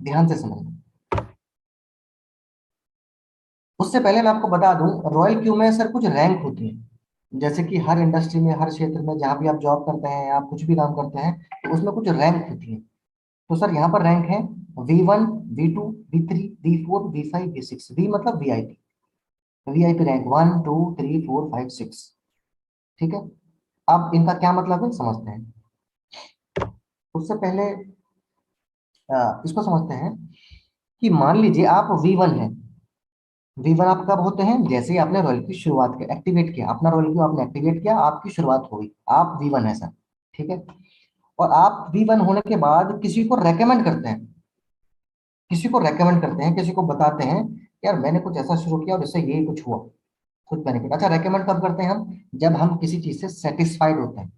ध्यान से समझना। उससे पहले मैं आपको बता दूं, रॉयल क्यू में सर कुछ रैंक होती है। जैसे कि हर इंडस्ट्री में, हर क्षेत्र में, जहां भी आप जॉब करते हैं, आप कुछ भी काम करते हैं, तो उसमें कुछ रैंक होती है। तो सर यहाँ पर रैंक है V1, V2, V3, V4, V5, V6। We मतलब वीआईपी। VIP rank 1 2 3 4 5 6। ठीक है। अब इनका क्या मतलब है समझते हैं। उससे पहले इसको समझते हैं कि मान लीजिए आप V1 है। V1 आप कब होते हैं? जैसे ही आपने रॉयल की शुरुआत किया, एक्टिवेट किया, अपना रॉयल क्यू आपने एक्टिवेट किया, आपकी शुरुआत हो गई, आप V1 है सर। ठीक है। और आप V1 होने के बाद किसी को रेकमेंड करते हैं, किसी को रेकमेंड करते हैं, किसी को बताते हैं, यार मैंने कुछ ऐसा शुरू किया और इससे ये कुछ हुआ, खुद बेनिफिट। अच्छा, रेकमेंड कब करते हैं हम? जब हम किसी चीज से सेटिस्फाइड होते हैं।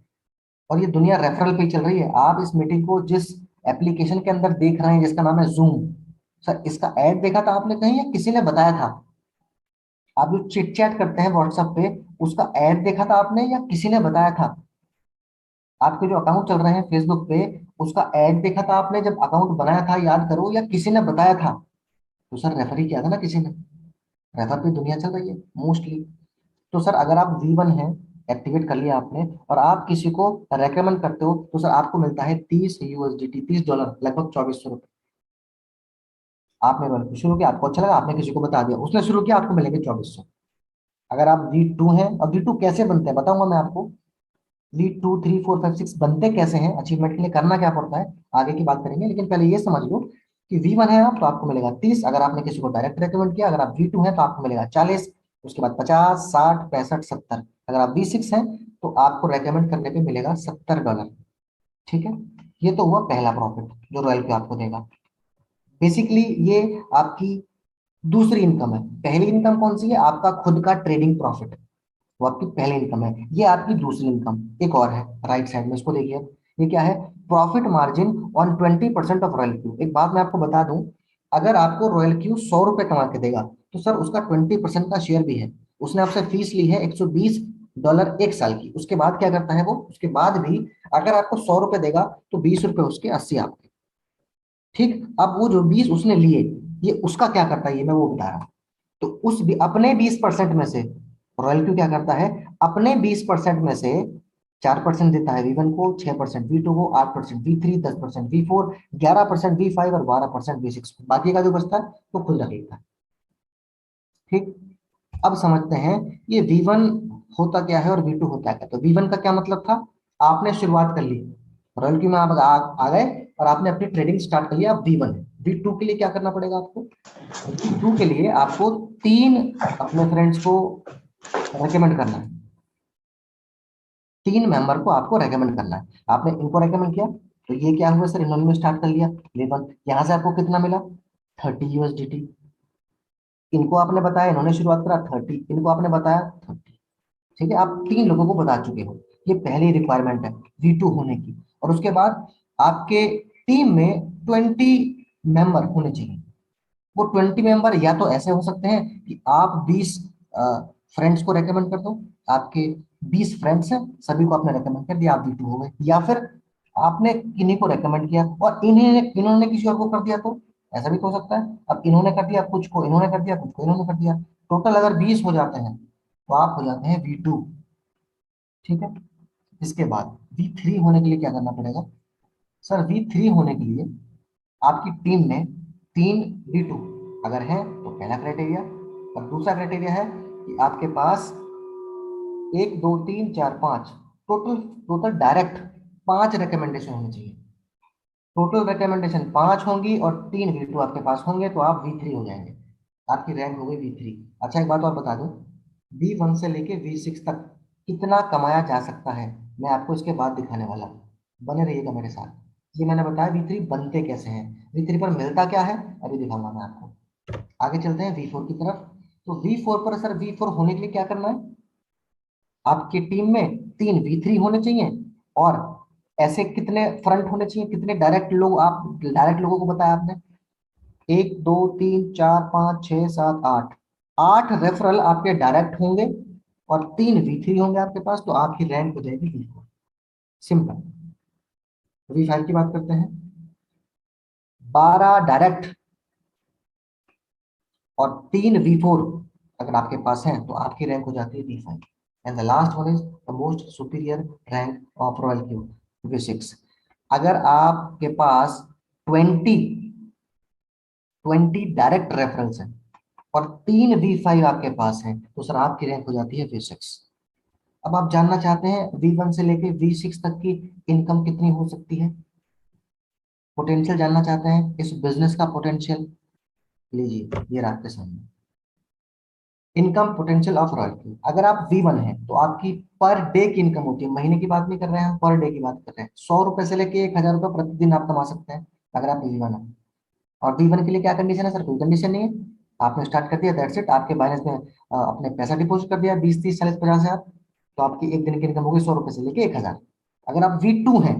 और ये दुनिया रेफरल पे ही चल रही है। आप इस मीटिंग को जिस एप्लीकेशन के अंदर देख रहे हैं, जिसका नाम है जूम, सर इसका ऐड देखा था आपने कहीं, या किसी ने बताया था? आप जो चिट चैट करते हैं व्हाट्सएप पे, उसका ऐड देखा था आपने या किसी ने बताया था? आपके जो अकाउंट चल रहे हैं फेसबुक पे, उसका ऐड देखा था आपने जब अकाउंट बनाया था, याद करो, या किसी ने बताया था? तो सर रेफर ही किया था ना किसी ने। रेफर पे दुनिया चल रही है मोस्टली। तो सर अगर आप V1 हैं, एक्टिवेट कर लिया आपने, और आप किसी को रेकमेंड करते हो, तो सर आपको मिलता है 30 USDT, $30, लगभग 2400 रुपये। आपने वर्क शुरू किया, आपको अच्छा लगा, आपने किसी को बता दिया, उसने शुरू किया, आपको मिलेंगे 2400। अगर आप V2 हैं, और V2 कैसे बनते हैं बताऊंगा मैं आपको। V2 3 4 5 6 बनते कैसे हैं, अचीवमेंट के लिए करना क्या पड़ता है, आगे की बात करेंगे। लेकिन पहले ये समझ लो कि V1 है आप, तो आपको मिलेगा 30। अगर आपने किसी को डायरेक्ट रेकमेंड किया, अगर आप V2 हैं, तो आपको मिलेगा 40। उसके बाद 50 60 65 70। अगर आप V6 हैं, तो आपको रेकमेंड करने पे मिलेगा $70। ठीक है। ये तो हुआ पहला प्रॉफिट जो रॉयल पे आपको देगा। बेसिकली ये आपकी दूसरी इनकम है। पहली इनकम कौन सी है? आपका खुद का ट्रेडिंग प्रॉफिट, वो आपकी पहली इनकम है। ये आपकी दूसरी इनकम। एक और है राइट साइड में, इसको देखिए। ये क्या है? Profit margin on 20% of royal Q. एक बात मैं आपको बता दूं, अगर आपको रॉयल क्यू 100 रुपए कमा के देगा, तो सर उसका 20% का शेयर भी है। उसने आपसे फीस ली है $120 एक साल की। उसके बाद क्या करता है वो? उसके बाद भी अगर आपको 100 रुपए देगा, तो $20 उसके, 80 आपके। ठीक। अब वो जो 20 उसने लिए, ये उसका क्या करता है, ये मैं वो बता रहा हूँ। तो उस भी अपने 20% में से रॉयल क्यू क्या करता है? अपने 20% में से 4% देता है V1 को, 6% V2 को, 8% V3, 10% V4, 11% V5 और 12% V6 को। बाकी का जो बचता है वो खुद रख लेता है। ठीक। अब समझते हैं ये V1 होता क्या है और V2 होता क्या है। तो V1 का क्या मतलब था? आपने शुरुआत कर ली, रॉयल क्यू में आप आ गए, और आपने अपनी ट्रेडिंग स्टार्ट कर लिया। अब V1 है। V2 के लिए क्या करना पड़ेगा आपको? V2 के लिए आपको 3 अपने फ्रेंड्स को रेकमेंड करना है। 3 मेंबर को आपको रेकमेंड करना है। आपने इनको रेकमेंड किया, तो ये क्या हुआ सर? इन्होंने स्टार्ट कर लिया लेवन। यहाँ से आपको कितना मिला? 30 USDT। इनको आपने बताया, इन्होंने शुरुआत करा 30, इनको आपने बताया 30। ठीक है। आप 3 लोगों को बता चुके हो। ये पहली रिक्वायरमेंट है V2 होने की। और उसके बाद आपके टीम में 20 मेंबर होने चाहिए। वो 20 मेंबर या तो ऐसे हो सकते हैं कि आप 20 फ्रेंड्स को रेकमेंड कर दो। आपके 20 फ्रेंड्स हैं, सभी को आपने रेकमेंड कर दिया, आप V2 हो गए। या फिर आपने किन्हीं को रेकमेंड किया और इन्हें इन्होंने किसी और को कर दिया, तो ऐसा भी तो हो सकता है। अब इन्होंने कर दिया कुछ को, इन्होंने कर दिया कुछ को, इन्होंने कर दिया। टोटल अगर 20 हो जाते हैं, तो आप हो जाते हैं V2। ठीक है। इसके बाद V3 होने के लिए क्या करना पड़ेगा? सर V3 होने के लिए आपकी टीम में 3 V2 अगर है, तो पहला क्राइटेरिया। और दूसरा क्राइटेरिया है कि आपके पास 1 2 3 4 5, टोटल टोटल डायरेक्ट 5 रिकमेंडेशन होनी चाहिए। टोटल रिकमेंडेशन 5 होंगी और 3 V2 आपके पास होंगे, तो आप V3 हो जाएंगे। आपकी रैंक हो गई V3। अच्छा, एक बात और बता दूं, V1 से लेके V6 तक कितना कमाया जा सकता है, मैं आपको इसके बाद दिखाने वाला हूँ। बने रहिएगा मेरे साथ। ये मैंने बताया V3 बनते कैसे हैं, V3 पर मिलता क्या है, अभी दिखाऊंगा मैं आपको। आगे चलते हैं V4 की तरफ। तो V4 पर सर, V4 होने के लिए क्या करना है? आपकी टीम में 3 V3 होने चाहिए। और ऐसे कितने फ्रंट होने चाहिए, कितने डायरेक्ट लोग, आप डायरेक्ट लोगों को बताया आपने? 1 2 3 4 5 6 7 8। 8 रेफरल आपके डायरेक्ट होंगे, और 3 V3 होंगे आपके पास, तो आपकी रैंक हो जाएगी V4। सिंपल। V5 की बात करते हैं। 12 डायरेक्ट और 3 V4 अगर आपके पास है तो आपकी रैंक हो जाती है V5। And the last one is the most superior rank of royal Q, V6। अगर आपके पास 20 डायरेक्ट रेफरल्स हैं और 3 V5 आपके पास हैं तो सर आपकी रैंक हो जाती है V6। अब आप जानना चाहते हैं V1 से लेके V6 तक की इनकम कितनी हो सकती है, पोटेंशियल जानना चाहते हैं इस बिजनेस का पोटेंशियल। लीजिए ये रहा आपके सामने इनकम पोटेंशियल ऑफ रॉयल्टी। अगर आप V1 है तो आपकी पर डे की इनकम होती है, महीने की बात नहीं कर रहे हैं, पर डे की बात कर रहे हैं। 100 रुपए से लेके 1,000 रुपए प्रतिदिन आप कमा सकते हैं अगर आप V1 है। और V1 के लिए क्या कंडीशन है सर, कोई कंडीशन नहीं है, आपने स्टार्ट कर दिया, दैट्स इट। आपके बैलेंस में अपने पैसा डिपॉजिट कर दिया 20, 30, 40, 50 हजार, तो आपकी एक दिन की इनकम होगी 100 रुपए से लेके 1,000। अगर आप V2 हैं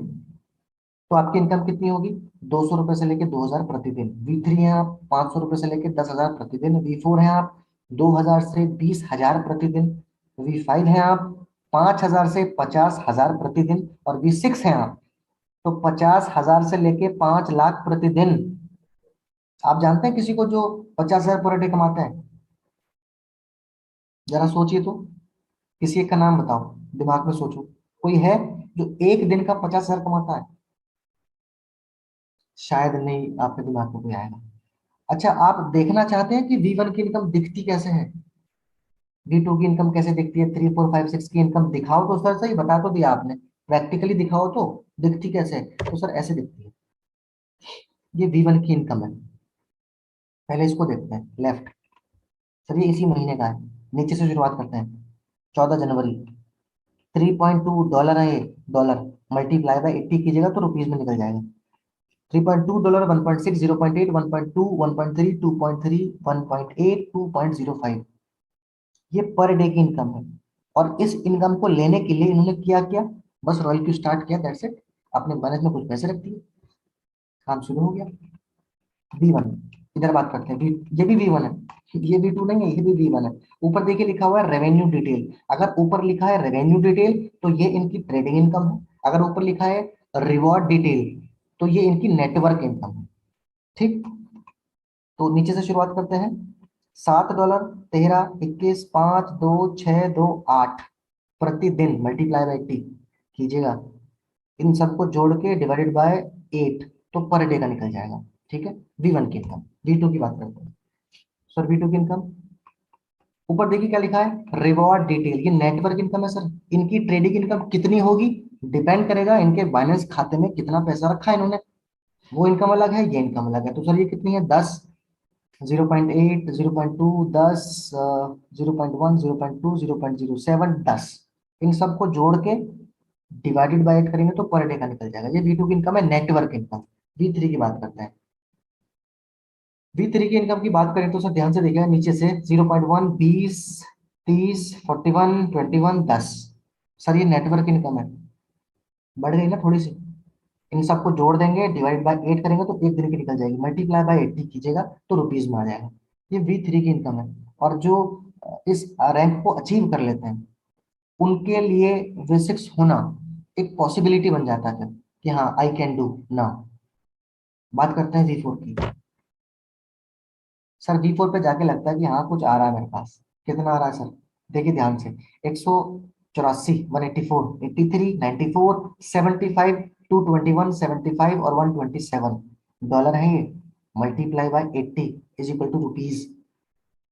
तो आपकी इनकम कितनी होगी, 200 रुपए से लेके 2,000 प्रतिदिन। V3 है आप 500 रुपए से लेके 10,000 प्रतिदिन। V4 है आप 2,000 से 20,000 प्रतिदिन। V5 है आप 5,000 से 50,000 प्रतिदिन। और V6 है आप तो 50,000 से लेके 5 लाख प्रतिदिन। आप जानते हैं किसी को जो 50,000 पर डे कमाते हैं, जरा सोचिए तो, किसी एक का नाम बताओ, दिमाग में सोचो, कोई है जो एक दिन का 50,000 कमाता है? शायद नहीं आपके दिमाग में कोई आएगा। अच्छा, आप देखना चाहते हैं कि V1 की इनकम दिखती कैसे है, V2 की इनकम कैसे दिखती है, 3, 4, 5, 6 की इनकम दिखाओ तो सर, सही बता तो दिया आपने, प्रैक्टिकली दिखाओ तो दिखती कैसे है। तो सर ऐसे दिखती है, ये V1 की इनकम है। पहले इसको देखते हैं लेफ्ट। सर ये इसी महीने का है, नीचे से शुरुआत करते हैं। 14 जनवरी, $3.2 है ये, डॉलर मल्टीप्लाई बाय 80 कीजिएगा तो रुपीज में निकल जाएगा। $3.2, 1.6, 0.8, 1.2, 1.3, 2.3, 1.8, 2.05, ये पर डे की इनकम है। और इस इनकम को लेने के लिए इन्होंने क्या किया, बस रॉयल क्यू स्टार्ट किया, दैट्स इट। अपने बैलेंस में कुछ पैसे रख दिए, काम शुरू हो गया। V1, इधर बात करते हैं ये भी V1 है, ये V2 नहीं है, ये भी V1 है। ऊपर देखिए लिखा हुआ है रेवेन्यू डिटेल। अगर ऊपर लिखा है रेवेन्यू डिटेल तो ये इनकी ट्रेडिंग इनकम है। अगर ऊपर लिखा है रिवॉर्ड डिटेल तो ये इनकी नेटवर्क इनकम है। ठीक, तो नीचे से शुरुआत करते हैं। $7, 13, 21, 5, 2, 6, 2, 8 प्रतिदिन मल्टीप्लाई बाय 80 कीजिएगा। इन सबको जोड़ के डिवाइडेड बाय 8 तो पर डे का निकल जाएगा। ठीक है, V1 की इनकम। V2 की बात करते हैं। सर V2 की इनकम ऊपर देखिए क्या लिखा है, रिवॉर्ड डिटेल, ये नेटवर्क इनकम है सर। इनकी ट्रेडिंग इनकम कितनी होगी, डिपेंड करेगा इनके बाइनेंस खाते में कितना पैसा रखा है इन्होंने, वो इनकम अलग है, ये इनकम अलग है। तो सर ये कितनी है, 10, 0.8, 0.2, 10, 0.1, 0.2, 0.07, 10, इन सबको जोड़ के डिवाइडेड बाय 8 करेंगे तो पर डे का निकल जाएगा। ये V2 की इनकम है, नेटवर्क इनकम। V3 की बात करते हैं। V3 की इनकम की बात करें तो सर ध्यान से देखिएगा नीचे से 0.1, 20, 30, 41, 21, 10। सर ये नेटवर्क इनकम है, बढ़ गई ना थोड़ी सी। इन सबको जोड़ देंगे, डिवाइड बाय 8 करेंगे तो एक दिन की निकल जाएगी, मल्टीप्लाई बाय 80 कीजिएगा तो रुपीज में आ जाएगा। ये V3 की इनकम है। और जो इस रैंक को अचीव कर लेते हैं उनके लिए V6 होना एक पॉसिबिलिटी बन जाता है कि हाँ आई कैन डू नाउ। बात करते हैं V4 की। सर V4 पे जाके लगता है कि हाँ कुछ आ रहा है मेरे पास। कितना आ रहा है सर, देखिए ध्यान से, 184, 184, 83, 94, 75, 221, 75 और 127 डॉलर है ये, multiply by 80 is equal to rupees.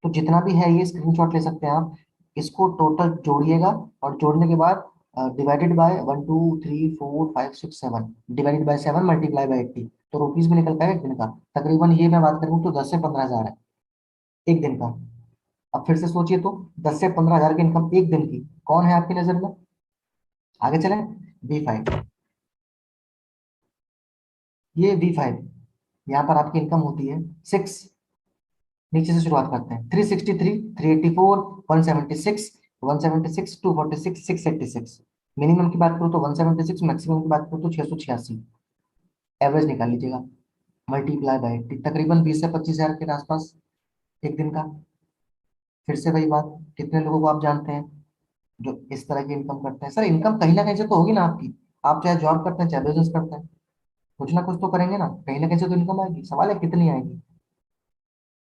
तो जितना भी है ये स्क्रीनशॉट ले सकते हैं आप, इसको टोटल जोड़िएगा और जोड़ने के बाद divided by 1, 2, 3, 4, 5, 6, 7, divided by 7 multiply by 80 तो रुपीज में निकल पाएगा एक दिन का। तकरीबन ये मैं बात करूँ तो 10 से 15 हजार है एक दिन का। अब फिर से सोचिए तो 10 से 15 हजार की इनकम एक दिन की, कौन है आपकी नजर में? आगे चलें। V5, ये V5, यहाँ पर आपकी इनकम होती है 6। नीचे से शुरुआत करते हैं, 363, 384, 176, 176, 246, 686। मिनिमम की बात करूँ तो 176, मैक्सिमम की बात करूँ तो 686। एवरेज निकाल लीजिएगा, मल्टीप्लाई बाय 80, तकरीबन 20 से 25 हजार के आसपास एक दिन का। फिर से वही बात, कितने लोगों को आप जानते हैं जो इस तरह की इनकम करते हैं? सर इनकम कहीं ना कहीं से तो होगी ना आपकी, आप चाहे जॉब करते हैं चाहे बिजनेस करते हैं। कुछ ना कुछ तो करेंगे ना, कहीं ना कहीं से तो इनकम आएगी। सवाल है कितनी आएगी।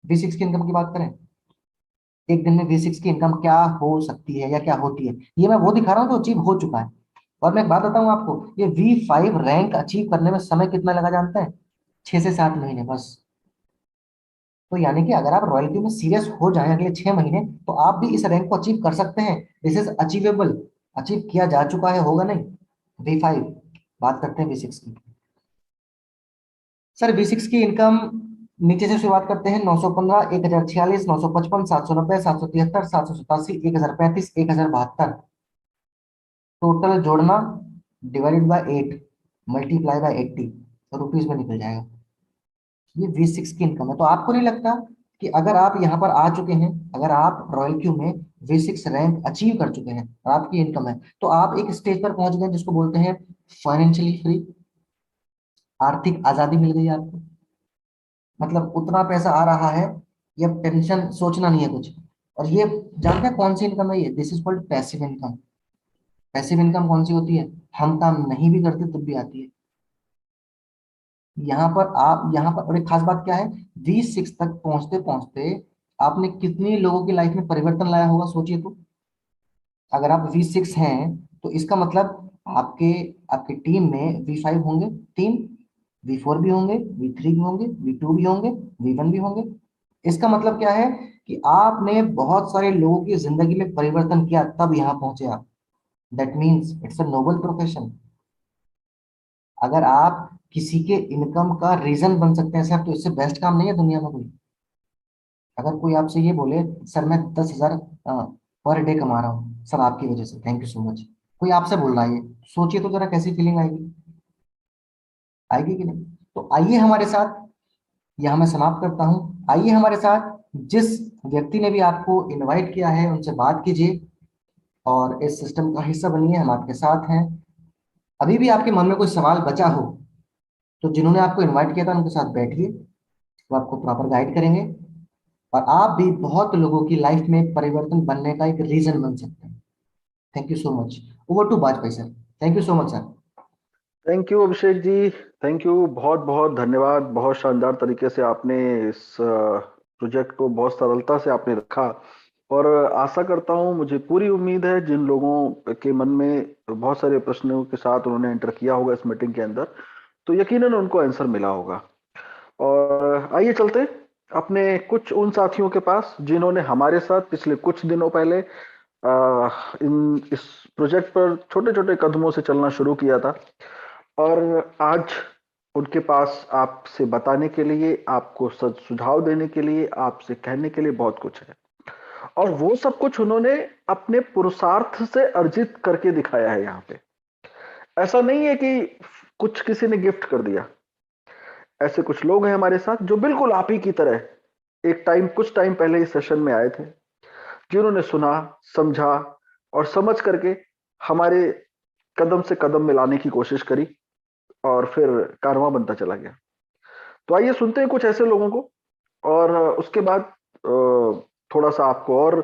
V6 की इनकम की बात करें, एक दिन में V6 की इनकम क्या हो सकती है या क्या होती है, ये मैं वो दिखा रहा हूँ जो अचीव हो चुका है। और मैं एक बात बताऊं आपको, ये V5 रैंक अचीव करने में समय कितना लगा जानते हैं? 6 से 7 महीने बस। तो यानी कि अगर आप रॉयल्टी में सीरियस हो जाएं अगले 6 महीने, तो आप भी इस रैंक को अचीव कर सकते हैं। This is achievable. अचीव किया जा चुका है, होगा नहीं। V5, बात करते हैं V6 की। सर V6 की इनकम नीचे से शुरुआत करते हैं। 915, 1046, 955, 790, 773, 787, 1035, 1072। टोटल जोड़ना, डिवाइडेड बाय 8, मल्टीप्लाई बाय 80, तो रुपीज में निकल जाएगा। ये V6 की इनकम है। तो आपको नहीं लगता कि अगर आप यहाँ पर आ चुके हैं, अगर आप रॉयल क्यू में V6 रैंक अचीव कर चुके हैं और आपकी इनकम है, तो आप एक स्टेज पर पहुंच गए जिसको बोलते हैं फाइनेंशियली फ्री। आर्थिक आजादी मिल गई आपको। मतलब उतना पैसा आ रहा है, ये अब टेंशन सोचना नहीं है कुछ। और ये जानते हैं कौन सी इनकम है? ये this is called passive income. Passive income कौन सी होती है? हम काम नहीं भी करते तब भी आती है। यहाँ पर आप, यहाँ पर और एक खास बात क्या है, V6 तक पहुंचते पहुंचते आपने कितनी लोगों की लाइफ में परिवर्तन लाया होगा, सोचिए तो। अगर आप V6 हैं, तो इसका मतलब आपके आपके टीम में V5 होंगे, टीम V4 भी होंगे, V3 भी होंगे, V2 भी होंगे, V1 भी होंगे। इसका मतलब क्या है कि आपने बहुत सारे लोगों की जिंदगी में परिवर्तन किया, तब यहाँ पहुंचे आप। That means it's a noble profession. अगर आप किसी के इनकम का रीजन बन सकते हैं सर, तो इससे बेस्ट काम नहीं है दुनिया में कोई। अगर कोई आपसे ये बोले, सर मैं 10,000 पर डे कमा रहा हूँ सर आपकी वजह से, थैंक यू सो मच, कोई आपसे बोल रहा है ये, सोचिए तो जरा कैसी फीलिंग आएगी। आएगी कि नहीं? तो आइए हमारे साथ, यहाँ मैं समाप्त करता हूँ, आइए हमारे साथ जिस व्यक्ति ने भी आपको इनवाइट किया है उनसे बात कीजिए और इस सिस्टम का हिस्सा बनिए। हम आपके साथ हैं। अभी भी आपके मन में कोई सवाल बचा हो, तो जिन्होंने आपको इनवाइट किया था उनके साथ बैठिए, वो आपको प्रॉपर गाइड करेंगे। और आप भी बहुत लोगों की लाइफ में परिवर्तन बनने का एक रीजन बन सकते हैं। Thank you so much. Over to Bajpai sir. Thank you so much sir. Thank you Abhishek ji. Thank you, बहुत बहुत धन्यवाद। बहुत शानदार तरीके से आपने इस प्रोजेक्ट को बहुत सरलता से आपने रखा। और आशा करता हूँ, मुझे पूरी उम्मीद है जिन लोगों के मन में बहुत सारे प्रश्नों के साथ उन्होंने एंटर किया होगा इस मीटिंग के अंदर, तो यकीनन उनको आंसर मिला होगा। और आइए चलते अपने कुछ उन साथियों के पास जिन्होंने हमारे साथ पिछले कुछ दिनों पहले इस प्रोजेक्ट पर छोटे छोटे कदमों से चलना शुरू किया था। और आज उनके पास आपसे बताने के लिए, आपको सच सुझाव देने के लिए, आपसे कहने के लिए बहुत कुछ है। और वो सब कुछ उन्होंने अपने पुरुषार्थ से अर्जित करके दिखाया है यहाँ पे। ऐसा नहीं है कि कुछ किसी ने गिफ्ट कर दिया। ऐसे कुछ लोग हैं हमारे साथ जो बिल्कुल आप ही की तरह एक टाइम, कुछ टाइम पहले इस सेशन में आए थे, जिन्होंने सुना, समझा और समझ करके हमारे कदम से कदम मिलाने की कोशिश करी और फिर कारवां बनता चला गया। तो आइए सुनते हैं कुछ ऐसे लोगों को। और उसके बाद थोड़ा सा आपको और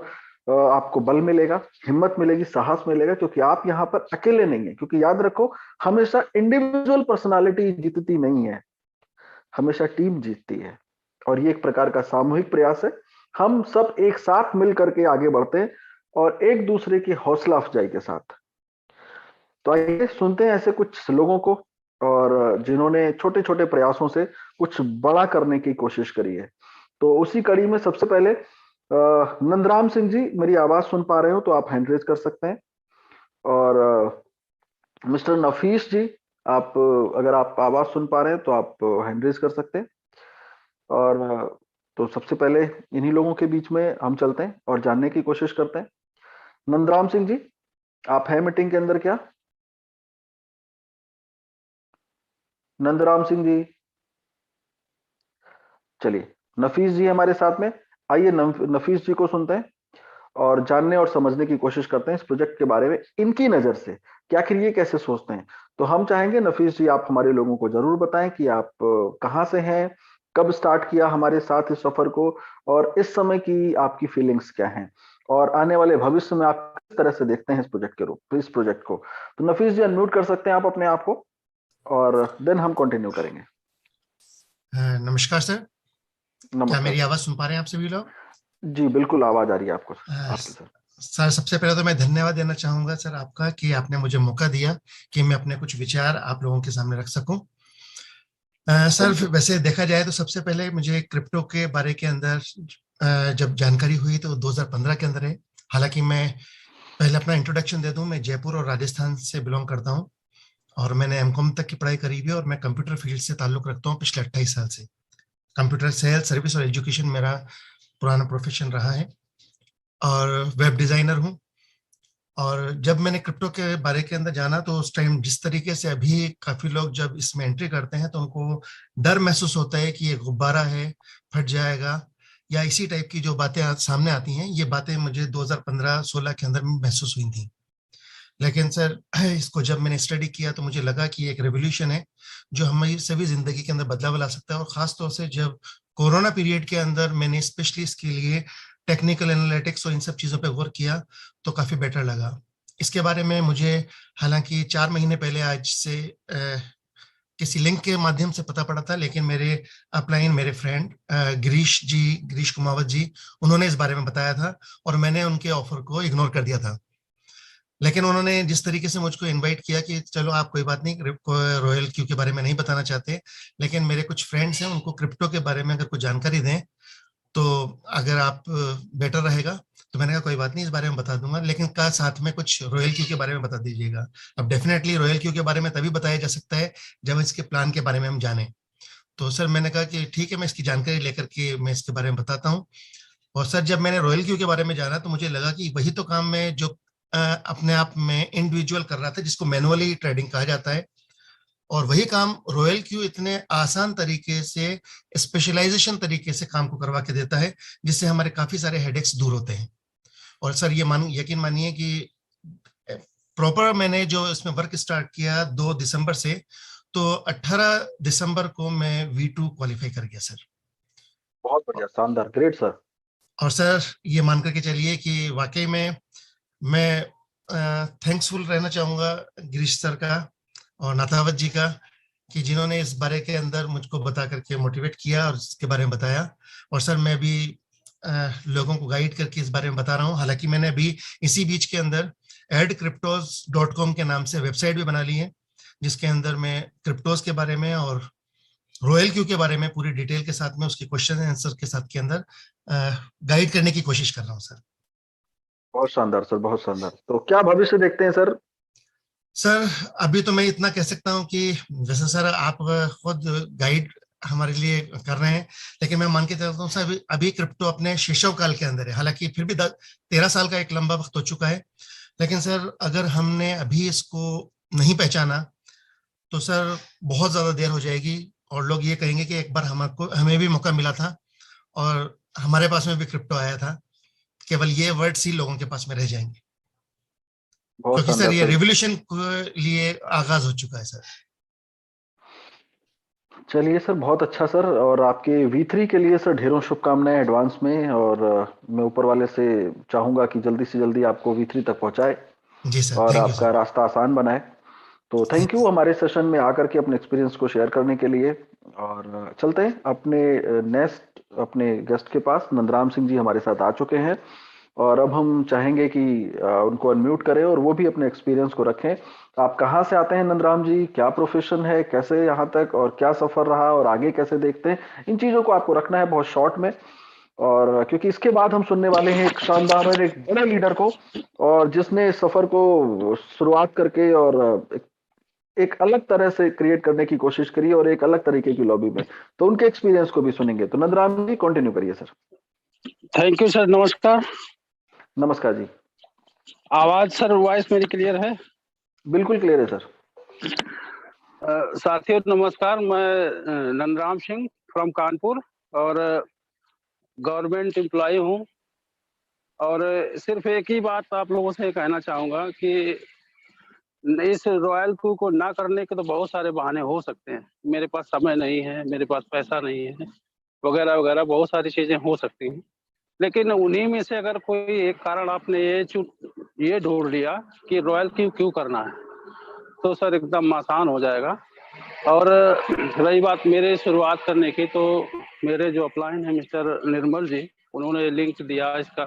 आपको बल मिलेगा, हिम्मत मिलेगी, साहस मिलेगा, क्योंकि आप यहाँ पर अकेले नहीं है। क्योंकि याद रखो, हमेशा इंडिविजुअल पर्सनालिटी जीतती नहीं है, हमेशा टीम जीतती है। और ये एक प्रकार का सामूहिक प्रयास है। हम सब एक साथ मिल करके आगे बढ़ते हैं और एक दूसरे की हौसला अफजाई के साथ। तो आइए सुनते हैं ऐसे कुछ लोगों को, और जिन्होंने छोटे छोटे प्रयासों से कुछ बड़ा करने की कोशिश करी है। तो उसी कड़ी में सबसे पहले नंदराम सिंह जी, मेरी आवाज सुन पा रहे हो तो आप हैंड रेज कर सकते हैं। और मिस्टर नफीस जी, आप अगर आप आवाज सुन पा रहे हैं तो आप हैंड रेज कर सकते हैं। और तो सबसे पहले इन्हीं लोगों के बीच में हम चलते हैं और जानने की कोशिश करते हैं। नंदराम सिंह जी, आप हैं मीटिंग के अंदर क्या? नंदराम सिंह जी, चलिए। नफीस जी हमारे साथ में, आइए नफीस जी को सुनते हैं और जानने और समझने की कोशिश करते हैं इस प्रोजेक्ट के बारे में, इनकी नजर से कि आखिर ये कैसे सोचते हैं। तो हम चाहेंगे नफीस जी, आप हमारे लोगों को जरूर बताएं कि आप कहाँ से हैं, कब स्टार्ट किया हमारे साथ इस सफर को, और इस समय की आपकी फीलिंग्स क्या हैं, और आने वाले भविष्य में आप किस तरह से देखते हैं इस प्रोजेक्ट के रूप, इस प्रोजेक्ट को। तो नफीस जी, अनम्यूट कर सकते हैं आप अपने आप को। और देन हम कंटिन्यू करेंगे। नमस्कार सर, क्या नमस्कार मेरी सर। आवाज सुन पा रहे हैं आप सभी लोग? जी बिल्कुल, आवाज आ रही है आपको, आपकी सर। सर, सबसे पहले तो मैं धन्यवाद देना चाहूंगा सर आपका कि आपने मुझे मौका दिया कि मैं अपने कुछ विचार आप लोगों के सामने रख सकूं। Sir, thank you. वैसे देखा जाए तो सबसे पहले मुझे क्रिप्टो के बारे के अंदर जब जानकारी हुई तो 2015 के अंदर है। हालांकि मैं पहले अपना इंट्रोडक्शन दे दूं, मैं जयपुर और राजस्थान से बिलोंग करता हूं और मैंने एमकॉम तक की पढ़ाई करी हुई है और मैं कंप्यूटर फील्ड से ताल्लुक रखता हूं पिछले 28 साल से। कंप्यूटर सेल्स, सर्विस और एजुकेशन मेरा पुराना प्रोफेशन रहा है और वेब डिजाइनर हूं। और जब मैंने क्रिप्टो के बारे के अंदर जाना तो उस टाइम जिस तरीके से अभी काफी लोग जब इसमें एंट्री करते हैं तो उनको डर महसूस होता है कि ये गुब्बारा है, फट जाएगा, या इसी टाइप की जो बातें सामने आती हैं, ये बातें मुझे 2015-16 के अंदर में महसूस हुई थी। लेकिन सर, इसको जब मैंने स्टडी किया तो मुझे लगा कि एक रेवोल्यूशन है जो हमारी सभी जिंदगी के अंदर बदलाव ला सकता है। और खास तौर से जब कोरोना पीरियड के अंदर मैंने स्पेशली इसके लिए टेक्निकल एनालिटिक्स और इन सब चीज़ों पे गौर किया तो काफ़ी बेटर लगा। इसके बारे में मुझे हालांकि 4 महीने पहले आज से किसी लिंक के माध्यम से पता पड़ा था, लेकिन मेरे अपलाइन, मेरे फ्रेंड गिरीश कुमावत जी, उन्होंने इस बारे में बताया था और मैंने उनके ऑफर को इग्नोर कर दिया था। लेकिन उन्होंने जिस तरीके से मुझको इनवाइट किया कि चलो आप, कोई बात नहीं, रॉयल क्यू के बारे में नहीं बताना चाहते, लेकिन मेरे कुछ फ्रेंड्स हैं, उनको क्रिप्टो के बारे में अगर कुछ जानकारी दें तो अगर आप बेटर रहेगा। तो मैंने कहा कोई बात नहीं, इस बारे में बता दूंगा, लेकिन का साथ में कुछ रॉयल क्यू के बारे में बता दीजिएगा। अब डेफिनेटली रॉयल क्यू के बारे में तभी बताया जा सकता है जब इसके प्लान के बारे में हम जानें। तो सर मैंने कहा कि ठीक है, मैं इसकी जानकारी लेकर के मैं इसके बारे में बताता हूँ। और सर, जब मैंने रॉयल क्यू के बारे में जाना तो मुझे लगा कि वही तो काम मैं जो अपने आप में इंडिविजुअल कर रहा था, जिसको मैनुअली ट्रेडिंग कहा जाता है, और वही काम रॉयल क्यू इतने आसान तरीके से, स्पेशलाइजेशन तरीके से काम को करवा के देता है, जिससे हमारे काफी सारे हेडेक्स दूर होते हैं। और सर ये यकीन मानिए कि प्रॉपर मैंने जो इसमें वर्क स्टार्ट किया 2 दिसंबर से, तो 18 दिसंबर को मैं V2 क्वालिफाई कर गया सर। बहुत बढ़िया, शानदार, ग्रेट सर। और सर ये मान करके चलिए कि वाकई में मैं थैंक्सफुल रहना चाहूँगा गिरीश सर का और नाथावत जी का, कि जिन्होंने इस बारे के अंदर मुझको बता करके मोटिवेट किया और इसके बारे में बताया। और सर मैं भी लोगों को गाइड करके इस बारे में बता रहा हूँ। हालांकि मैंने अभी इसी बीच के अंदर adcryptos.com के नाम से वेबसाइट भी बना ली है, जिसके अंदर मैं क्रिप्टोज के बारे में और रॉयल क्यू के बारे में पूरी डिटेल के साथ में, उसके क्वेश्चन आंसर के साथ के अंदर गाइड करने की कोशिश कर रहा हूँ सर। बहुत शानदार सर, बहुत शानदार। तो क्या भविष्य देखते हैं सर? सर अभी तो मैं इतना कह सकता हूँ कि जैसे सर आप खुद गाइड हमारे लिए कर रहे हैं, लेकिन मैं मान के चलता हूँ सर अभी क्रिप्टो अपने शैशव काल के अंदर है। हालांकि फिर भी 13 साल का एक लंबा वक्त हो चुका है, लेकिन सर अगर हमने अभी इसको नहीं पहचाना तो सर बहुत ज्यादा देर हो जाएगी और लोग ये कहेंगे कि एक बार हमको, हमें भी मौका मिला था और हमारे पास में भी क्रिप्टो आया था। केवल ये वर्ड्स ही लोगों के पास में रह जाएंगे, बहुत क्योंकि सर शानदार ये सर। रिवोल्यूशन के लिए आगाज हो चुका है सर। चलिए सर, बहुत अच्छा सर। और आपके V3 के लिए सर ढेरों शुभकामनाएं एडवांस में। और मैं ऊपर वाले से चाहूंगा कि जल्दी से जल्दी आपको V3 तक पहुंचाए जी सर, और थैंक यू आपका सर। रास्ता आसान बनाए। तो थैंक यू हमारे सेशन में आकर के अपने एक्सपीरियंस को शेयर करने के लिए। और चलते हैं अपने नेक्स्ट अपने गेस्ट के पास। नंदराम सिंह जी हमारे साथ आ चुके हैं और अब हम चाहेंगे कि उनको अनम्यूट करें और वो भी अपने एक्सपीरियंस को रखें। आप कहाँ से आते हैं नंदराम जी? क्या प्रोफेशन है? कैसे यहाँ तक और क्या सफर रहा और आगे कैसे देखते हैं? इन चीजों को आपको रखना है बहुत शॉर्ट में। और क्योंकि इसके बाद हम सुनने वाले हैं एक शानदार और एक बड़े लीडर को, और जिसने इस सफर को शुरुआत करके और एक अलग तरह से क्रिएट करने की कोशिश करी और एक अलग तरीके की लॉबी में। तो उनके एक्सपीरियंस को भी सुनेंगे। तो नंदराम जी कंटिन्यू करिए सर। Thank you sir. नमस्कार। नमस्कार जी। आवाज सर, वॉइस मेरी क्लियर है? बिल्कुल क्लियर है सर। साथियों नमस्कार। मैं नंदराम सिंह फ्रॉम कानपुर और गवर्नमेंट एम्प्लॉय हूँ। और सिर्फ एक ही बात आप लोगों से कहना चाहूँगा कि इस रॉयल क्यू को ना करने के तो बहुत सारे बहाने हो सकते हैं। मेरे पास समय नहीं है, मेरे पास पैसा नहीं है, वगैरह वगैरह बहुत सारी चीज़ें हो सकती हैं। लेकिन उन्हीं में से अगर कोई एक कारण आपने ये ढूंढ लिया कि रॉयल क्यू क्यों करना है, तो सर एकदम आसान हो जाएगा। और रही बात मेरे शुरुआत करने की, तो मेरे जो अपलाइन है मिस्टर निर्मल जी, उन्होंने लिंक दिया इसका,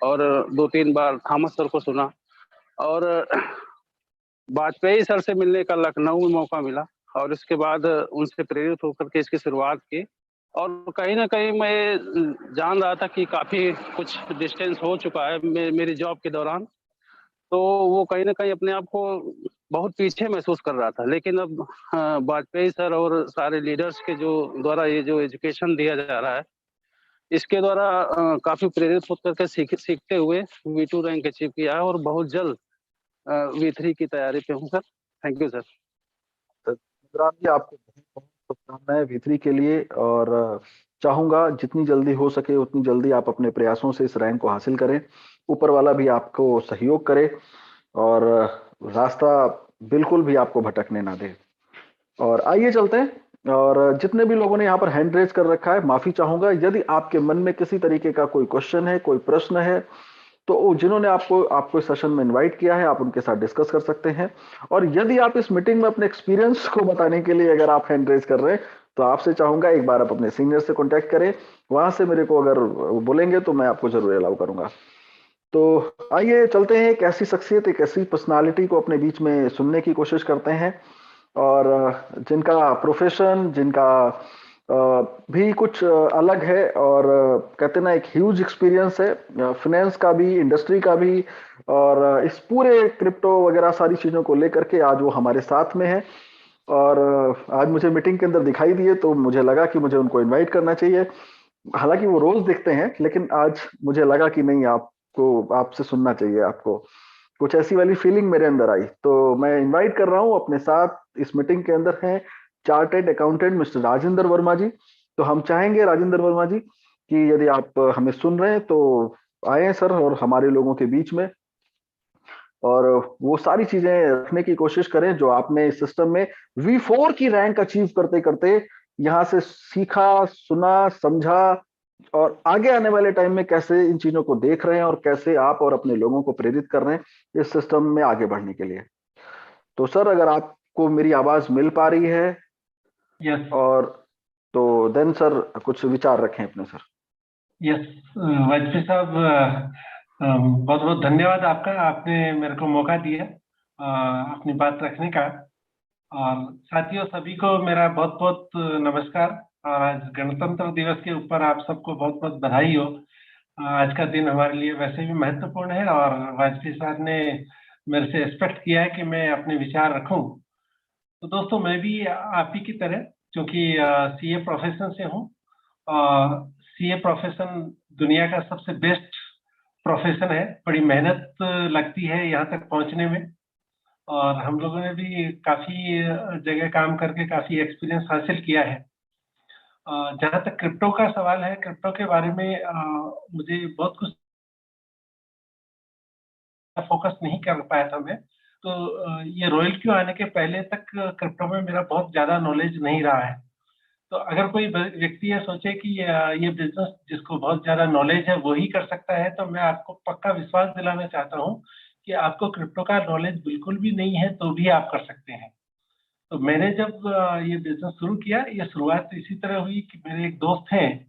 और 2-3 बार थॉमस सर को सुना, और वाजपेयी सर से मिलने का लखनऊ में मौका मिला, और इसके बाद उनसे प्रेरित होकर के इसकी शुरुआत की। और कहीं ना कहीं मैं जान रहा था कि काफ़ी कुछ डिस्टेंस हो चुका है मेरी जॉब के दौरान, तो वो कहीं ना कहीं अपने आप को बहुत पीछे महसूस कर रहा था। लेकिन अब वाजपेयी सर और सारे लीडर्स के जो द्वारा ये जो एजुकेशन दिया जा रहा है, इसके द्वारा काफ़ी प्रेरित होकर के सीखते हुए V2 रैंक अचीव किया है, और बहुत जल्द V3 की तैयारी पे हूँ sir. Thank you sir. Ram ji, आपको बहुत बहुत शुभकामनाएं V3 के लिए, और चाहूंगा जितनी जल्दी हो सके उतनी जल्दी आप अपने प्रयासों से इस रैंक को हासिल करें। ऊपर वाला भी आपको सहयोग करे और रास्ता बिल्कुल भी आपको भटकने ना दे। और आइए चलते हैं, और जितने भी लोगों ने यहाँ पर हैंड रेज कर रखा है, माफी चाहूंगा। यदि आपके मन में किसी तरीके का कोई क्वेश्चन है, कोई प्रश्न है, तो जिन्होंने आपको आपको इस सेशन में इनवाइट किया है, आप उनके साथ डिस्कस कर सकते हैं। और यदि आप इस मीटिंग में अपने एक्सपीरियंस को बताने के लिए अगर आप हैंड रेज कर रहे हैं, तो आपसे चाहूंगा एक बार आप अपने सीनियर से कांटेक्ट करें। वहां से मेरे को अगर बोलेंगे तो मैं आपको जरूर अलाउ करूंगा। तो आइए चलते हैं, एक ऐसी शख्सियत, एक ऐसी पर्सनालिटी को अपने बीच में सुनने की कोशिश करते हैं, और जिनका प्रोफेशन, जिनका भी कुछ अलग है, और कहते ना एक ह्यूज एक्सपीरियंस है फिनेंस का भी, इंडस्ट्री का भी, और इस पूरे क्रिप्टो वगैरह सारी चीजों को लेकर के आज वो हमारे साथ में है। और आज मुझे मीटिंग के अंदर दिखाई दिए तो मुझे लगा कि मुझे उनको इनवाइट करना चाहिए। हालांकि वो रोज दिखते हैं, लेकिन आज मुझे लगा कि नहीं, आपको आपसे सुनना चाहिए, आपको कुछ ऐसी वाली फीलिंग मेरे अंदर आई। तो मैं इनवाइट कर रहा हूँ, अपने साथ इस मीटिंग के अंदर हैं chartered accountant mister Rajendra Verma ji. तो हम चाहेंगे राजेंद्र वर्मा जी कि यदि आप हमें सुन रहे हैं तो आए सर, और हमारे लोगों के बीच में, और वो सारी चीजें रखने की कोशिश करें जो आपने इस सिस्टम में V4 की रैंक अचीव करते करते यहाँ से सीखा, सुना, समझा, और आगे आने वाले टाइम में कैसे इन चीजों को देख रहे हैं, और कैसे आप और अपने लोगों को प्रेरित कर रहे हैं इस सिस्टम में आगे बढ़ने के लिए। तो सर, अगर आपको मेरी आवाज मिल पा रही है, यस और तो देन सर कुछ विचार रखें अपने सर। यस वाजपेयी साहब, बहुत बहुत धन्यवाद आपका। आपने मेरे को मौका दिया अपनी बात रखने का। और साथियों, सभी को मेरा बहुत बहुत नमस्कार। और आज गणतंत्र दिवस के ऊपर आप सबको बहुत बहुत बधाई हो। आज का दिन हमारे लिए वैसे भी महत्वपूर्ण है, और वाजपेयी साहब ने मेरे से एक्सपेक्ट किया है कि मैं अपने विचार रखूं। तो दोस्तों, मैं भी आप ही की तरह, क्योंकि सीए प्रोफेशन से हूँ। सीए प्रोफेशन दुनिया का सबसे बेस्ट प्रोफेशन है। बड़ी मेहनत लगती है यहाँ तक पहुँचने में, और हम लोगों ने भी काफी जगह काम करके काफी एक्सपीरियंस हासिल किया है। जहाँ तक क्रिप्टो का सवाल है, क्रिप्टो के बारे में मुझे बहुत कुछ फोकस नहीं कर पाया था मैं। तो ये रॉयल क्यू आने के पहले तक क्रिप्टो में मेरा बहुत ज्यादा नॉलेज नहीं रहा है। तो अगर कोई व्यक्ति ये सोचे कि ये बिजनेस जिसको बहुत ज्यादा नॉलेज है वो ही कर सकता है, तो मैं आपको पक्का विश्वास दिलाना चाहता हूँ कि आपको क्रिप्टो का नॉलेज बिल्कुल भी नहीं है तो भी आप कर सकते हैं। तो मैंने जब ये बिजनेस शुरू किया, ये शुरुआत इसी तरह हुई कि मेरे एक दोस्त हैं,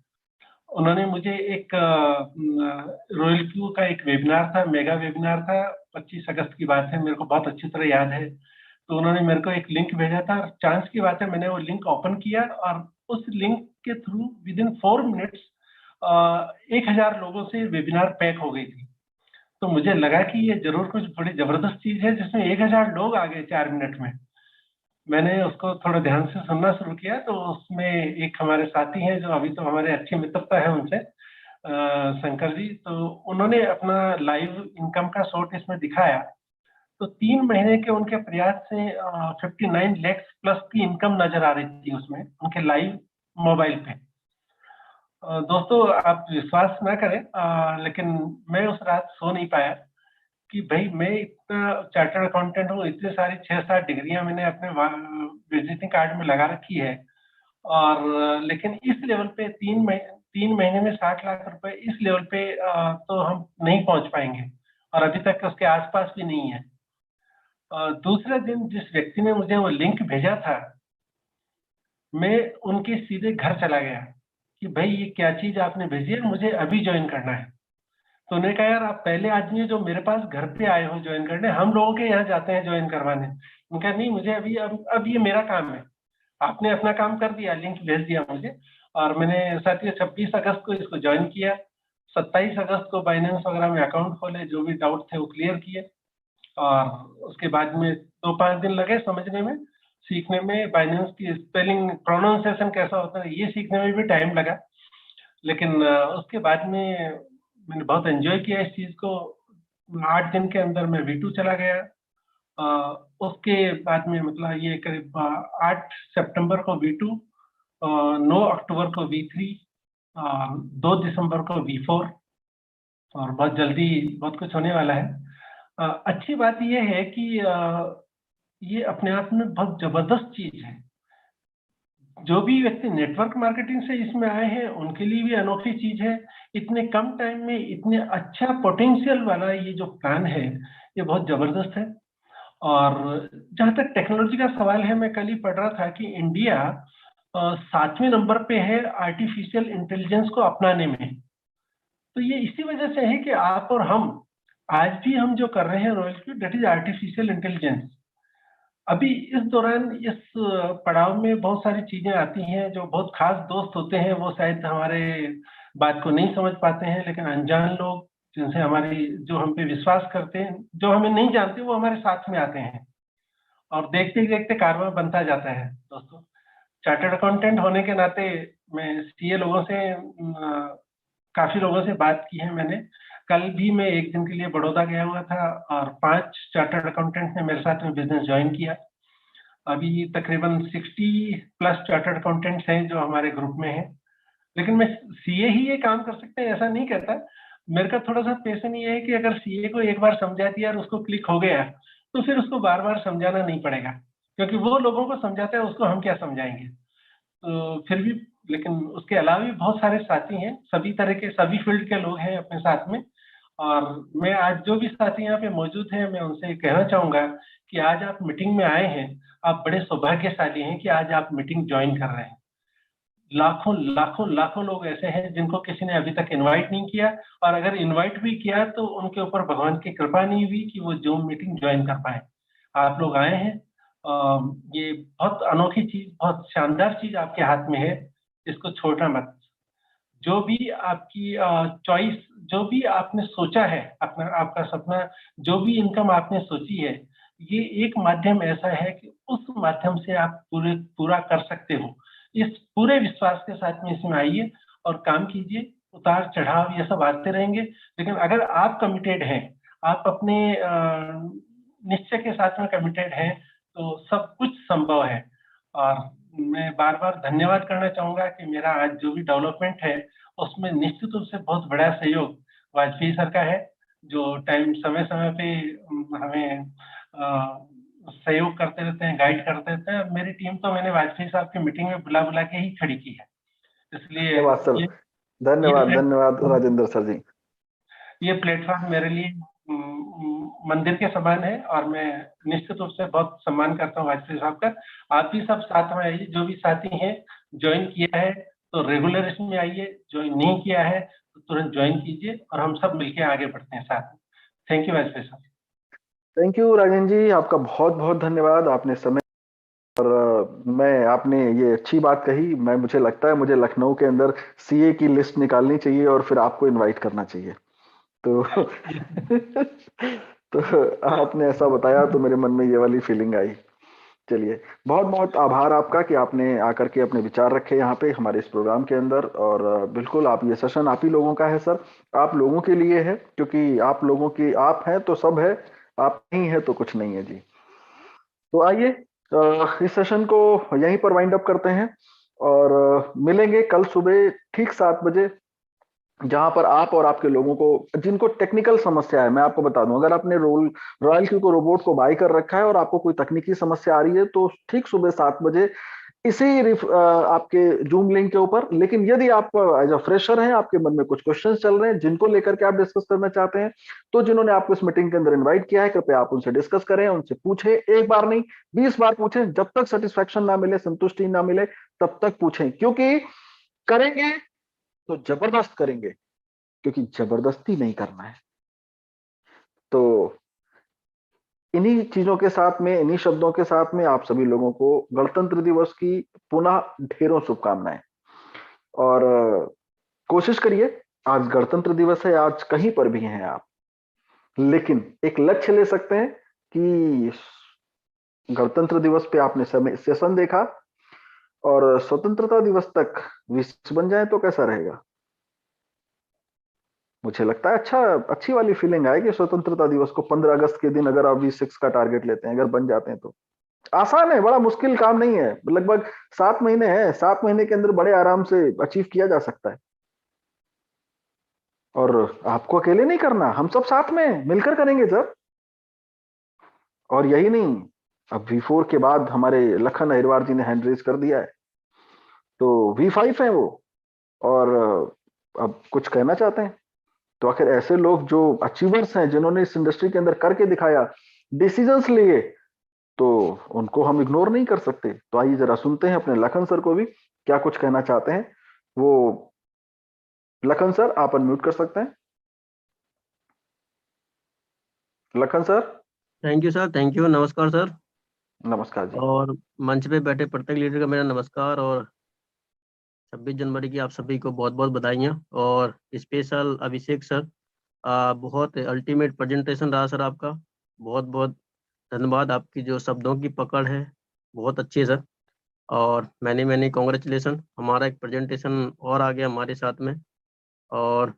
उन्होंने मुझे एक रॉयल क्यू का एक वेबिनार था, मेगा वेबिनार था, 25 अगस्त की बात है, मेरे को बहुत अच्छी तरह याद है। तो उन्होंने मेरे को एक लिंक भेजा था, और चांस की बात है मैंने वो लिंक ओपन किया, और उस लिंक के थ्रू विद इन 4 मिनट्स 1000 लोगों से वेबिनार पैक हो गई थी। तो मुझे लगा कि ये जरूर कुछ बड़ी जबरदस्त चीज है जिसमें 1000 लोग आ गए 4 मिनट में। मैंने उसको थोड़ा ध्यान से सुनना शुरू किया, तो उसमें एक हमारे साथी हैं जो अभी तो हमारे अच्छी मित्रता है उनसे, शंकर जी। तो उन्होंने अपना लाइव इनकम का सोर्स इसमें दिखाया। तो 3 महीने के उनके प्रयास से 59 लाख प्लस की इनकम नजर आ रही थी उसमें, उनके लाइव मोबाइल पे। दोस्तों, आप विश्वास ना करें, लेकिन मैं उस रात सो नहीं पाया कि भाई मैं इतना चार्टर्ड अकाउंटेंट हूँ, इतनी सारी 6-7 डिग्रियां मैंने अपने विजिटिंग कार्ड में लगा रखी है, और लेकिन इस लेवल पे 3 महीने में 60 लाख रुपए, इस लेवल पे तो हम नहीं पहुंच पाएंगे, और अभी तक उसके आसपास भी नहीं है। दूसरे दिन जिस व्यक्ति ने मुझे वो लिंक भेजा था, मैं उनके सीधे घर चला गया कि भाई ये क्या चीज आपने भेजी है, मुझे अभी ज्वाइन करना है। तो उन्होंने कहा यार आप पहले आदमी हो जो मेरे पास घर पे आए हो ज्वाइन करने, हम लोगों के यहाँ जाते हैं ज्वाइन करवाने। उनका नहीं, मुझे अभी अब ये मेरा काम है। आपने अपना काम कर दिया, लिंक भेज दिया मुझे, और मैंने साथ 26 अगस्त को इसको ज्वाइन किया। 27 अगस्त को बाइनेंस वगैरह में अकाउंट खोले, जो भी डाउट थे वो क्लियर किए, और उसके बाद में 2-5 दिन लगे समझने में, सीखने में, बाइनेंस की स्पेलिंग प्रोनाउंसिएशन कैसा होता है ये सीखने में भी टाइम लगा। लेकिन उसके बाद में मैंने बहुत एंजॉय किया इस चीज को। 8 दिन के अंदर मैं V2 चला गया। उसके बाद में मतलब ये करीब 8 सितंबर को V2, 9 अक्टूबर को V3, 2 दिसंबर को V4, और बहुत जल्दी बहुत कुछ होने वाला है। अच्छी बात यह है कि ये अपने आप में बहुत जबरदस्त चीज है। जो भी व्यक्ति नेटवर्क मार्केटिंग से इसमें आए हैं उनके लिए भी अनोखी चीज है। इतने कम टाइम में इतने अच्छा पोटेंशियल वाला ये जो प्लान है ये बहुत जबरदस्त है। और जहां तक टेक्नोलॉजी का सवाल है, मैं कल ही पढ़ रहा था कि इंडिया 7वें नंबर पे है आर्टिफिशियल इंटेलिजेंस को अपनाने में। तो ये इसी वजह से है कि आप और हम आज भी हम जो कर रहे हैं royal Q, that is artificial intelligence. अभी इस दौरान इस पड़ाव में बहुत सारी चीजें आती हैं, जो बहुत खास दोस्त होते हैं वो शायद हमारे बात को नहीं समझ पाते हैं, लेकिन अनजान लोग जिनसे हमारी जो हम पे विश्वास करते हैं, जो हमें नहीं जानते, वो हमारे साथ में आते हैं, और देखते देखते कारवां बनता जाता है। दोस्तों, चार्टर्ड अकाउंटेंट होने के नाते मैं सीए लोगों से काफी लोगों से बात की है मैंने। कल भी मैं एक दिन के लिए बड़ौदा गया हुआ था, और 5 चार्टर्ड अकाउंटेंट ने मेरे साथ में बिजनेस ज्वाइन किया। अभी तकरीबन 60+ चार्टर्ड अकाउंटेंट्स हैं जो हमारे ग्रुप में हैं। लेकिन मैं सीए ही ये काम कर सकते हैं ऐसा नहीं कहता। मेरे का थोड़ा सा पैशन ये है कि अगर सीए को एक बार समझा दिया और उसको क्लिक हो गया, तो फिर उसको बार बार समझाना नहीं पड़ेगा, क्योंकि वो लोगों को समझाता है, उसको हम क्या समझाएंगे। तो फिर भी, लेकिन उसके अलावा भी बहुत सारे साथी हैं, सभी तरह के सभी फील्ड के लोग हैं अपने साथ में। और मैं आज जो भी साथी यहाँ पे मौजूद हैं, मैं उनसे कहना चाहूंगा कि आज आप मीटिंग में आए हैं, आप बड़े सौभाग्यशाली हैं कि आज आप मीटिंग ज्वाइन कर रहे हैं। लाखों लाखों लाखों लोग ऐसे हैं जिनको किसी ने अभी तक इनवाइट नहीं किया, और अगर इनवाइट भी किया तो उनके ऊपर भगवान की कृपा नहीं हुई कि वो जूम मीटिंग ज्वाइन कर पाए। आप लोग आए हैं, ये बहुत अनोखी चीज, बहुत शानदार चीज आपके हाथ में है, इसको छोड़ना मत। जो भी आपकी चॉइस, जो भी आपने सोचा है, अपना आपका सपना, जो भी इनकम आपने सोची है, ये एक माध्यम ऐसा है कि उस माध्यम से आप पूरा कर सकते हो। इस पूरे विश्वास के साथ में इसमें आइए और काम कीजिए। उतार चढ़ाव ये सब आते रहेंगे, लेकिन अगर आप कमिटेड हैं, आप अपने निश्चय के साथ में कमिटेड हैं, तो सब कुछ संभव है। और मैं बार बार धन्यवाद करना चाहूंगा कि मेरा आज जो भी डेवलपमेंट है उसमें निश्चित रूप से बहुत बड़ा सहयोग वाजपेयी सर का है, जो टाइम समय समय पे हमें सहयोग करते रहते हैं, गाइड करते रहते हैं। मेरी टीम तो मैंने वाजपेयी साहब की मीटिंग में बुला बुला के ही खड़ी की है। इसलिए धन्यवाद सर, ये धन्यवाद ये धन्यवाद राजेंद्र सर जी। ये प्लेटफॉर्म मेरे लिए मंदिर के समान है, और मैं निश्चित रूप से बहुत सम्मान करता हूँ वाजपेयी साहब का। आप भी सब साथ में आइए, जो भी साथी हैं, ज्वाइन किया है तो रेगुलर इसमें आइए, ज्वाइन नहीं किया है तो तुरंत ज्वाइन कीजिए, और हम सब मिलकर आगे बढ़ते हैं साथ में। थैंक यू वाजपेयी साहब। थैंक यू राजेंद्र जी, आपका बहुत बहुत धन्यवाद, आपने समय और मैं आपने ये अच्छी बात कही। मैं मुझे लगता है मुझे लखनऊ के अंदर सीए की लिस्ट निकालनी चाहिए और फिर आपको इनवाइट करना चाहिए। तो तो आपने ऐसा बताया तो मेरे मन में ये वाली फीलिंग आई। चलिए, बहुत बहुत आभार आपका कि आपने आकर के अपने विचार रखे यहाँ पे हमारे इस प्रोग्राम के अंदर। और बिल्कुल आप, ये सेशन आप ही लोगों का है सर, आप लोगों के लिए है, क्योंकि आप लोगों की, आप हैं तो सब है, आप नहीं है तो कुछ नहीं है जी। तो आइए इस सेशन को यहीं पर वाइंड अप करते हैं, और मिलेंगे कल सुबह ठीक 7 बजे, जहां पर आप और आपके लोगों को जिनको टेक्निकल समस्या है, मैं आपको बता दूं, अगर आपने रॉयल क्यू को रोबोट को बाय कर रखा है और आपको कोई तकनीकी समस्या आ रही है, तो ठीक सुबह 7 बजे इसी आपके जूम लिंक के ऊपर। लेकिन यदि आप एज अ फ्रेशर हैं, आपके मन में कुछ क्वेश्चंस चल रहे हैं जिनको लेकर के आप डिस्कस करना चाहते हैं, तो जिन्होंने आपको इस मीटिंग के अंदर इनवाइट किया है, कृपया आप उनसे डिस्कस करें, उनसे पूछें। एक बार नहीं, 20 बार पूछें, जब तक सेटिस्फेक्शन ना मिले, संतुष्टि ना मिले, तब तक पूछें। क्योंकि करेंगे तो जबरदस्त करेंगे, क्योंकि जबरदस्ती नहीं करना है। तो इन्हीं चीजों के साथ में, इन्हीं शब्दों के साथ में आप सभी लोगों को गणतंत्र दिवस की पुनः ढेरों शुभकामनाएं। और कोशिश करिए, आज गणतंत्र दिवस है, आज कहीं पर भी हैं आप, लेकिन एक लक्ष्य ले सकते हैं कि गणतंत्र दिवस पे आपने समय सेशन देखा और स्वतंत्रता दिवस तक विश बन जाए तो कैसा रहेगा? मुझे लगता है अच्छी वाली फीलिंग आएगी स्वतंत्रता दिवस को 15 अगस्त के दिन अगर आप V6 का टारगेट लेते हैं, अगर बन जाते हैं तो। आसान है, बड़ा मुश्किल काम नहीं है, लगभग 7 महीने हैं, 7 महीने के अंदर बड़े आराम से अचीव किया जा सकता है। और आपको अकेले नहीं करना, हम सब साथ में मिलकर करेंगे सर। और यही नहीं, अब V4 के बाद हमारे लखन अहिरवार जी ने हैंड रेज कर दिया है, तो V5 है वो। और अब कुछ कहना चाहते हैं तो आखिर ऐसे लोग जो अचीवर्स हैं, जिन्होंने इस इंडस्ट्री के अंदर करके दिखाया, डिसीजंस लिए, तो उनको हम इग्नोर नहीं कर सकते। तो आइए जरा सुनते हैं अपने लखन सर को भी क्या कुछ कहना चाहते हैं वो। लखन सर, आप अनम्यूट कर सकते हैं। Lakhan sir. Thank you sir, thank you. नमस्कार सर। नमस्कार जी। और मंच पे बैठे प्रत्येक लीडर का मेरा नमस्कार। और 26 जनवरी की आप सभी को बहुत बहुत बधाइयाँ। और स्पेशल अभिषेक सर, बहुत अल्टीमेट प्रेजेंटेशन रहा सर आपका। बहुत बहुत धन्यवाद। आपकी जो शब्दों की पकड़ है बहुत अच्छी है सर। और मैंने कॉन्ग्रेचुलेसन, हमारा एक प्रेजेंटेशन और आ गया हमारे साथ में। और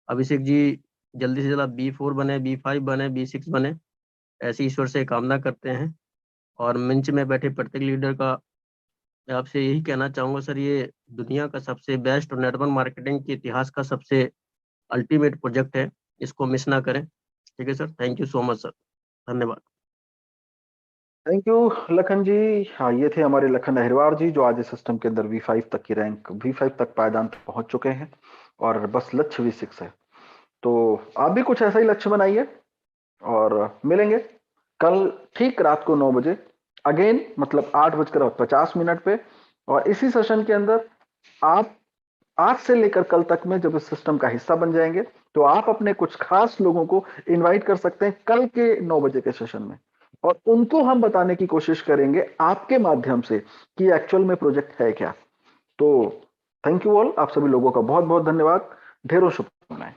अभिषेक जी, जल्दी से जल्द B4 बने, B5 बने, B6 बने, ऐसी ईश्वर से कामना करते हैं। और मंच में बैठे प्रत्येक लीडर का मैं आपसे यही कहना चाहूँगा सर, ये दुनिया का सबसे बेस्ट और नेटवर्क मार्केटिंग के इतिहास का सबसे अल्टीमेट प्रोजेक्ट है, इसको मिस ना करें। ठीक है sir, thank you so much sir, धन्यवाद। थैंक यू लखन जी। हाँ, ये थे हमारे लखन अहिरवार जी, जो आज इस सिस्टम के अंदर V5 तक की रैंक, V5 तक पायदान तक पहुंच चुके हैं और बस लक्ष्य V6 है। तो आप भी कुछ ऐसा ही लक्ष्य बनाइए और मिलेंगे कल ठीक रात को 9 बजे अगेन, मतलब 8:50 पे। और इसी सेशन के अंदर आप आज से लेकर कल तक में जब इस सिस्टम का हिस्सा बन जाएंगे, तो आप अपने कुछ खास लोगों को इनवाइट कर सकते हैं कल के 9 बजे के सेशन में, और उनको हम बताने की कोशिश करेंगे आपके माध्यम से कि एक्चुअल में प्रोजेक्ट है क्या। तो थैंक यू ऑल, आप सभी लोगों का बहुत बहुत धन्यवाद, ढेरों शुभकामनाएं।